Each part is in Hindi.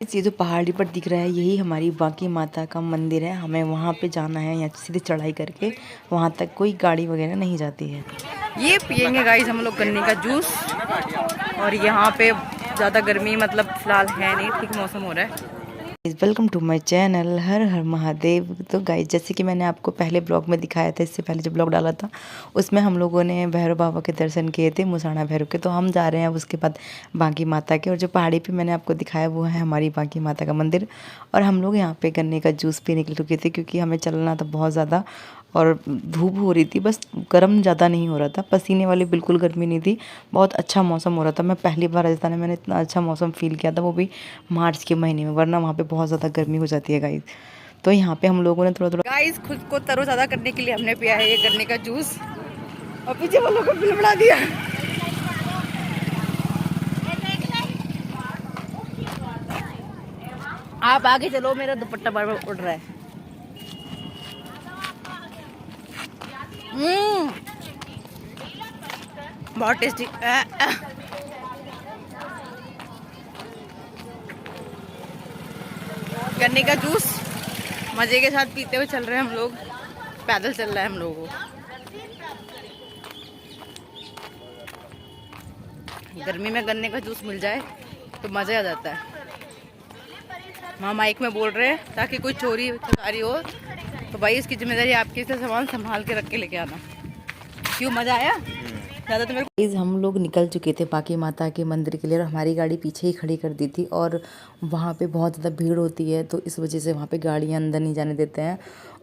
ये जो पहाड़ी पर दिख रहा है यही हमारी बांकी माता का मंदिर है। हमें वहाँ पे जाना है, यहाँ सीधे चढ़ाई करके वहाँ तक कोई गाड़ी वगैरह नहीं जाती है। ये पियेंगे गाइस हम लोग गन्ने का जूस। और यहाँ पे ज़्यादा गर्मी मतलब फ़िलहाल है नहीं, ठीक मौसम हो रहा है। वेलकम टू माय चैनल हर हर महादेव। तो गाइस जैसे कि मैंने आपको पहले ब्लॉग में दिखाया था, इससे पहले जो ब्लॉग डाला था उसमें हम लोगों ने भैरव बाबा के दर्शन किए थे, मुसाना भैरव के। तो हम जा रहे हैं अब उसके बाद बांकी माता के। और जो पहाड़ी पे मैंने आपको दिखाया वो है हमारी बांकी माता का मंदिर। और हम लोग यहाँ पे गन्ने का जूस पीने के लिए रुके थे क्योंकि हमें चलना था बहुत ज़्यादा और धूप हो रही थी, बस गर्म ज़्यादा नहीं हो रहा था, पसीने वाली बिल्कुल गर्मी नहीं थी, बहुत अच्छा मौसम हो रहा था। मैं पहली बार राजस्थान में मैंने इतना अच्छा मौसम फ़ील किया था, वो भी मार्च के महीने में, वरना वहाँ पे बहुत ज़्यादा गर्मी हो जाती है गाइस। तो यहाँ पे हम लोगों ने थोड़ा थोड़ा गाइस खुद को तरोताज़ा करने के लिए हमने पिया है ये गन्ने का जूस। और पीछे वालों को बिल बढ़ा दिया। आप आगे चलो, मेरा दुपट्टा बार बार उड़ रहा है। बहुत टेस्टी। गन्ने का जूस मजे के साथ पीते हुए चल रहे हैं हम लोग। पैदल चल रहा है हम लोगों को। गर्मी में गन्ने का जूस मिल जाए तो मज़ा आ जाता है। वहाँ माइक में बोल रहे हैं ताकि कोई चोरी चकारी हो तो भाई इसकी जिम्मेदारी आपकी, से सामान संभाल के रख के लेके आना। क्यों, मज़ा आया ज़्यादा तो मेरे गाइस हम लोग निकल चुके थे बांकी माता के मंदिर के लिए और हमारी गाड़ी पीछे ही खड़ी कर दी थी। और वहाँ पे बहुत ज़्यादा भीड़ होती है तो इस वजह से वहाँ पे गाड़ियाँ अंदर नहीं जाने देते हैं।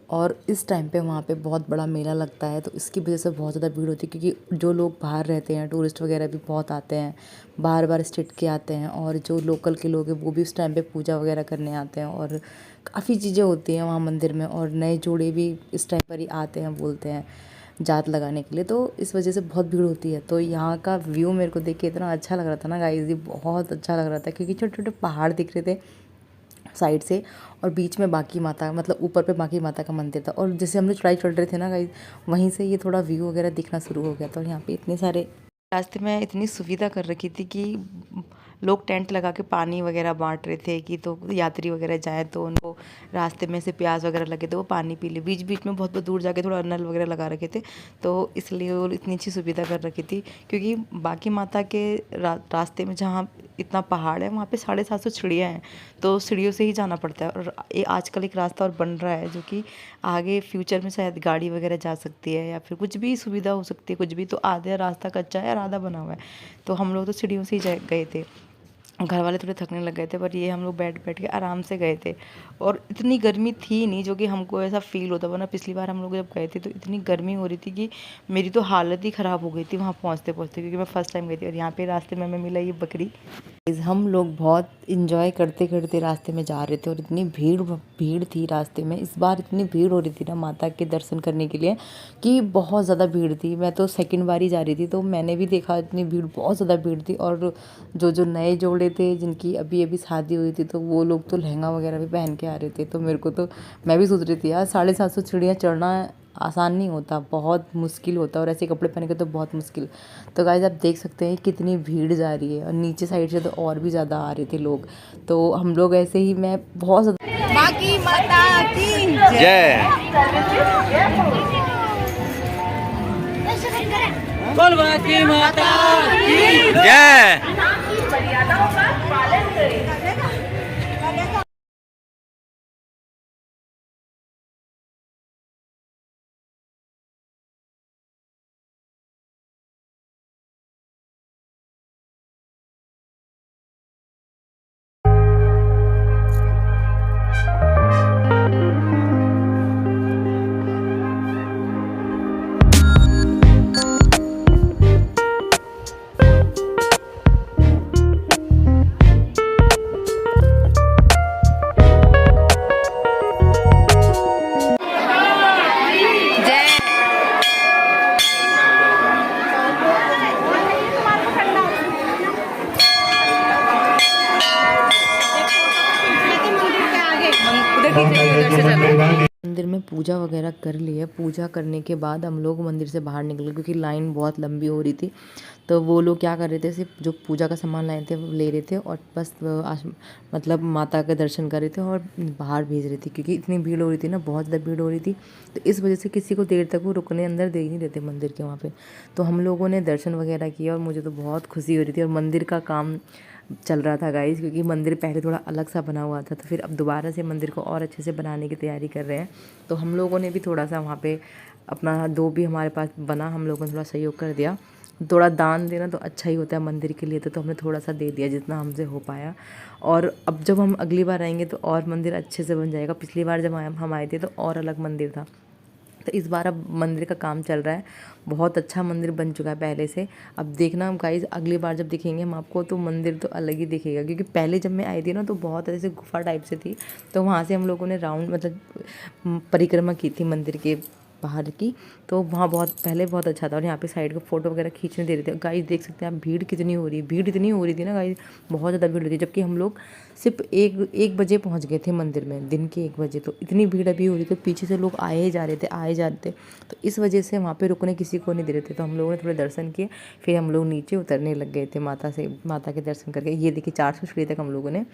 और इस टाइम पे वहाँ पे बहुत बड़ा मेला लगता है तो इसकी वजह से बहुत ज़्यादा भीड़ होती है, क्योंकि जो लोग बाहर रहते हैं, टूरिस्ट वगैरह भी बहुत आते हैं, बार बार स्टेट के आते हैं। और जो लोकल के लोग हैं वो भी उस टाइम पे पूजा वगैरह करने आते हैं। और काफ़ी चीज़ें होती हैं वहाँ मंदिर में, और नए जोड़े भी इस टाइम पर ही आते हैं, बोलते हैं जात लगाने के लिए। तो इस वजह से बहुत भीड़ होती है। तो यहाँ का व्यू मेरे को देख के इतना अच्छा लग रहा था ना गाइस, ये बहुत अच्छा लग रहा था, क्योंकि छोटे छोटे पहाड़ दिख रहे थे साइड से और बीच में बांकी माता, मतलब ऊपर पे बांकी माता का मंदिर था। और जैसे हम लोग चढ़ाई चढ़ रहे थे ना गाइस, वहीं से ये थोड़ा व्यू वगैरह दिखना शुरू हो गया था। और यहाँ पे इतने सारे रास्ते में इतनी सुविधा कर रखी थी कि लोग टेंट लगा के पानी वगैरह बांट रहे थे, कि तो यात्री वगैरह जाए तो उनको रास्ते में से प्यास वगैरह लगे तो वो पानी पी ले। बीच बीच में बहुत बहुत दूर जाके थोड़ा नल वगैरह लगा रखे थे, तो इसलिए वो इतनी अच्छी सुविधा कर रखी थी। क्योंकि बांकी माता के रास्ते में जहाँ इतना पहाड़ है वहाँ पे 750 सीढ़ियाँ हैं, तो सीढ़ियों से ही जाना पड़ता है। और ये आजकल एक रास्ता और बन रहा है जो कि आगे फ्यूचर में शायद गाड़ी वगैरह जा सकती है या फिर कुछ भी सुविधा हो सकती है, कुछ भी। तो आधा रास्ता कच्चा है और आधा बना हुआ है, तो हम लोग तो सीढ़ियों से ही गए थे। घर वाले थोड़े थकने लग गए थे, पर ये हम लोग बैठ बैठ के आराम से गए थे। और इतनी गर्मी थी नहीं जो कि हमको ऐसा फील होता, वरना पिछली बार हम लोग जब गए थे तो इतनी गर्मी हो रही थी कि मेरी तो हालत ही ख़राब हो गई थी वहाँ पहुँचते पहुँचते, क्योंकि मैं फ़र्स्ट टाइम गई थी। और यहाँ पे रास्ते में हमें मिला ये बकरी। हम लोग बहुत इंजॉय करते करते रास्ते में जा रहे थे और इतनी भीड़ थी रास्ते में। इस बार इतनी भीड़ हो रही थी ना माता के दर्शन करने के लिए कि बहुत ज़्यादा भीड़ थी। मैं तो सेकंड बार ही जा रही थी तो मैंने भी देखा इतनी भीड़, बहुत ज़्यादा भीड़ थी। और जो नए जोड़े थे जिनकी अभी अभी शादी हुई थी तो वो लोग तो लहंगा वगैरह भी पहन के आ रहे थे। तो मेरे को तो, मैं भी सोच रही थी यार 750 सीढ़ियाँ चढ़ना आसान नहीं होता, बहुत मुश्किल होता है, और ऐसे कपड़े पहन के तो बहुत मुश्किल। तो गाइस आप देख सकते हैं कितनी भीड़ जा रही है, और नीचे साइड से तो और भी ज़्यादा आ रहे थे लोग। तो हम लोग ऐसे ही, मैं बहुत ज़्यादा बांकी माता की जय। बोल बांकी माता की जय। मर्यादाओं का पालन करें। मंदिर में पूजा वगैरह कर ली है। पूजा करने के बाद हम लोग मंदिर से बाहर निकले क्योंकि लाइन बहुत लंबी हो रही थी। तो वो लोग क्या कर रहे थे, सिर्फ जो पूजा का सामान लाए थे वो ले रहे थे और बस मतलब माता के दर्शन कर रहे थे और बाहर भेज रहे थे क्योंकि इतनी भीड़ हो रही थी ना, बहुत ज़्यादा भीड़ हो रही थी। तो इस वजह से किसी को देर तक वो रुकने अंदर दे ही नहीं देते मंदिर के वहाँ पे। तो हम लोगों ने दर्शन वगैरह किया और मुझे तो बहुत खुशी हो रही थी। और मंदिर का काम चल रहा था गाइस, क्योंकि मंदिर पहले थोड़ा अलग सा बना हुआ था, तो फिर अब दोबारा से मंदिर को और अच्छे से बनाने की तैयारी कर रहे हैं। तो हम लोगों ने भी थोड़ा सा वहाँ पे अपना जो भी हमारे पास बना, हम लोगों ने थोड़ा सहयोग कर दिया। थोड़ा दान देना तो अच्छा ही होता है मंदिर के लिए, तो हमने थोड़ा सा दे दिया जितना हमसे हो पाया। और अब जब हम अगली बार आएंगे तो और मंदिर अच्छे से बन जाएगा। पिछली बार जब हम आए थे तो और अलग मंदिर था, तो इस बार अब मंदिर का काम चल रहा है। बहुत अच्छा मंदिर बन चुका है पहले से। अब देखना गाइस, अगली बार जब दिखेंगे हम आपको तो मंदिर तो अलग ही दिखेगा, क्योंकि पहले जब मैं आई थी ना तो बहुत ऐसे गुफा टाइप से थी। तो वहाँ से हम लोगों ने राउंड मतलब परिक्रमा की थी मंदिर के बाहर की, तो वहाँ बहुत पहले बहुत अच्छा था। और यहाँ पे साइड को फ़ोटो वगैरह खींचने दे रहे थे। गाइस देख सकते हैं आप, भीड़ कितनी हो रही है, भीड़ इतनी हो रही थी ना गाइस, बहुत ज़्यादा भीड़ हो रही थी। जबकि हम लोग सिर्फ एक बजे पहुँच गए थे मंदिर में, दिन के 1 बजे। तो इतनी भीड़ अभी हो रही थी, पीछे से लोग आए ही जा रहे थे, आए जा रहे थे। तो इस वजह से वहाँ पे रुकने किसी को नहीं दे रहे थे। तो हम लोगों ने थोड़े दर्शन किए, फिर हम लोग नीचे उतरने लग गए थे माता के दर्शन करके। ये देखिए 400 सीढ़ी तक हम लोगों ने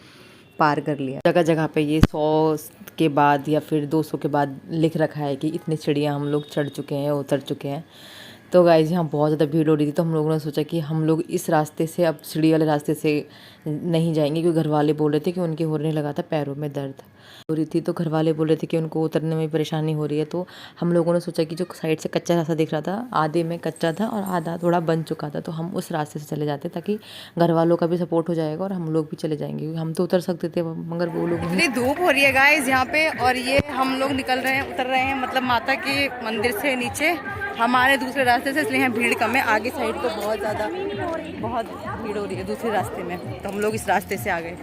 पार कर लिया। जगह जगह पे ये 100 के बाद या फिर 200 के बाद लिख रखा है कि इतनी सीढ़ियाँ हम लोग चढ़ चुके हैं, उतर चुके हैं। तो गाइस यहाँ बहुत ज़्यादा भीड़ हो रही थी, तो हम लोगों ने सोचा कि हम लोग इस रास्ते से, अब सीढ़ी वाले रास्ते से नहीं जाएंगे, क्योंकि घर वाले बोल रहे थे कि उनके होने लगा था पैरों में दर्द हो रही थी। तो घर वाले बोल रहे थे कि उनको उतरने में परेशानी हो रही है। तो हम लोगों ने सोचा कि जो साइड से कच्चा रास्ता दिख रहा था, आधे में कच्चा था और आधा थोड़ा बन चुका था, तो हम उस रास्ते से चले जाते ताकि घर वालों का भी सपोर्ट हो जाएगा और हम लोग भी चले जाएंगे, क्योंकि हम तो उतर सकते थे मगर वो लोग इतनी धूप हो रही है गाइस यहाँ पे। और ये हम लोग निकल रहे हैं, उतर रहे हैं मतलब माता के मंदिर से नीचे, हमारे दूसरे रास्ते से, इसलिए यहाँ भीड़ कम है। आगे साइड तो बहुत भीड़ हो रही है दूसरे रास्ते में, तो हम लोग इस रास्ते से आ गए।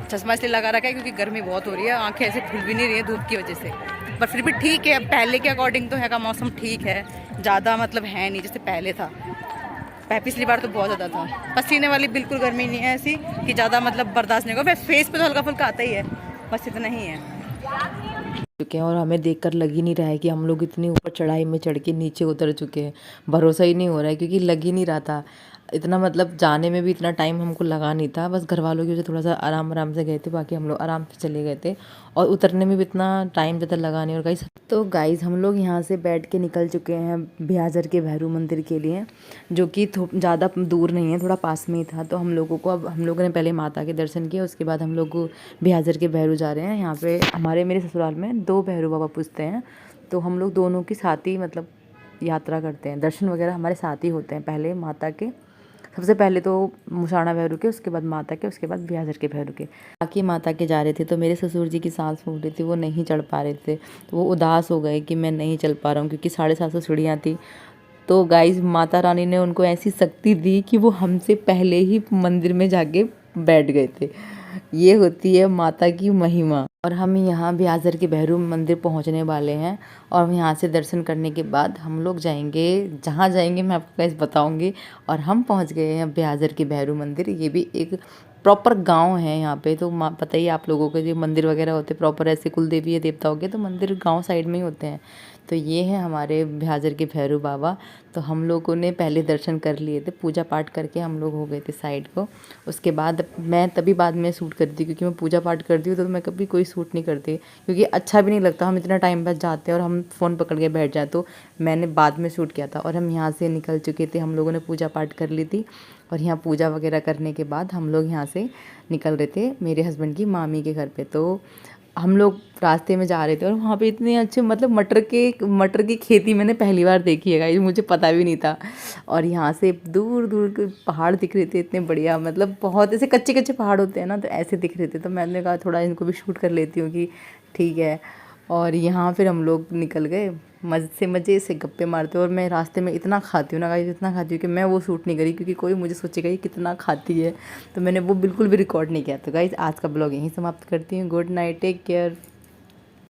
चश्मा इसलिए लगा रखा है क्योंकि गर्मी बहुत हो रही है, आंखें ऐसे खुल भी नहीं रही है धूप की वजह से। पर फिर भी ठीक है, पहले के अकॉर्डिंग तो यहाँ का मौसम ठीक है, ज़्यादा मतलब है नहीं जैसे पहले था। पिछली बार तो बहुत ज़्यादा था। पसीने वाली बिल्कुल गर्मी नहीं है ऐसी कि ज़्यादा मतलब बर्दाश्त नहीं होगा। फेस पे तो हल्का फुल्का आता ही है, बस इतना ही है। चुके हैं और हमें देखकर लग ही नहीं रहा है कि हम लोग इतनी ऊपर चढ़ाई में चढ़ के नीचे उतर चुके हैं। भरोसा ही नहीं हो रहा है, क्योंकि लग ही नहीं रहा था इतना, मतलब जाने में भी इतना टाइम हमको लगा नहीं था। बस घर वालों की वजह से थोड़ा सा आराम से गए थे, बाकी हम लोग आराम से चले गए थे और उतरने में भी इतना टाइम ज़्यादा लगा नहीं। और गाइस तो गाइस हम लोग यहाँ से बैठ के निकल चुके हैं भ्याजर के भैरू मंदिर के लिए, जो कि ज़्यादा दूर नहीं है, थोड़ा पास में ही था। तो हम लोगों ने पहले माता के दर्शन किए, उसके बाद हम लोग भ्याजर के भैरू जा रहे हैं। यहाँ पे मेरे ससुराल में 2 भैरू बाबा पूजते हैं, तो हम लोग दोनों की साथ ही मतलब यात्रा करते हैं। दर्शन वगैरह हमारे साथ ही होते हैं, पहले माता के, सबसे पहले तो मुसाना भैरू के, उसके बाद माता के, उसके बाद भ्याजर के भैरू के। बाकी माता के जा रहे थे, तो मेरे ससुर जी की सांस फूल रही थी, वो नहीं चढ़ पा रहे थे, तो वो उदास हो गए कि मैं नहीं चल पा रहा हूँ, क्योंकि 750 सीढ़ियाँ थी। तो गाइस माता रानी ने उनको ऐसी शक्ति दी कि वो हमसे पहले ही मंदिर में जाके बैठ गए थे। ये होती है माता की महिमा। और हम यहाँ भ्याजर के भैरू मंदिर पहुँचने वाले हैं, और यहाँ से दर्शन करने के बाद हम लोग जाएंगे, जहाँ जाएंगे मैं आपको कैसे बताऊँगी। और हम पहुँच गए हैं भ्याजर के भैरू मंदिर। ये भी एक प्रॉपर गांव है यहाँ पे, तो पता ही आप लोगों को, जो मंदिर वगैरह होते प्रॉपर ऐसे कुल देवी या देवता हो गए तो मंदिर गांव साइड में ही होते हैं। तो ये है हमारे भ्याजर के भैरू बाबा। तो हम लोगों ने पहले दर्शन कर लिए थे, पूजा पाठ करके हम लोग हो गए थे साइड को। उसके बाद मैं तभी बाद में शूट करती थी, क्योंकि मैं पूजा पाठ करती हूँ तो मैं कभी कोई शूट नहीं करती, क्योंकि अच्छा भी नहीं लगता। हम इतना टाइम बाद जाते हैं और हम फ़ोन पकड़ के बैठ जाए, तो मैंने बाद में शूट किया था। और हम यहाँ से निकल चुके थे, हम लोगों ने पूजा पाठ कर ली थी, और यहाँ पूजा वगैरह करने के बाद हम लोग यहाँ से निकल रहे थे मेरे हस्बैंड की मामी के घर पे। तो हम लोग रास्ते में जा रहे थे और वहाँ पे इतने अच्छे मतलब मटर की खेती मैंने पहली बार देखी है गाइस, मुझे पता भी नहीं था। और यहाँ से दूर दूर के पहाड़ दिख रहे थे इतने बढ़िया, मतलब बहुत ऐसे कच्चे कच्चे पहाड़ होते हैं ना, तो ऐसे दिख रहे थे। तो मैंने कहा थोड़ा इनको भी शूट कर लेती हूँ कि ठीक है। और यहाँ फिर हम लोग निकल गए मज़े से गप्पे मारते। और मैं रास्ते में इतना खाती हूँ ना गाइस, इतना खाती हूँ कि मैं वो शूट नहीं करी, क्योंकि कोई मुझे सोचेगा ये कितना खाती है, तो मैंने वो बिल्कुल भी रिकॉर्ड नहीं किया। तो गाइस आज का ब्लॉग यहीं समाप्त करती हूँ। Good night, take care.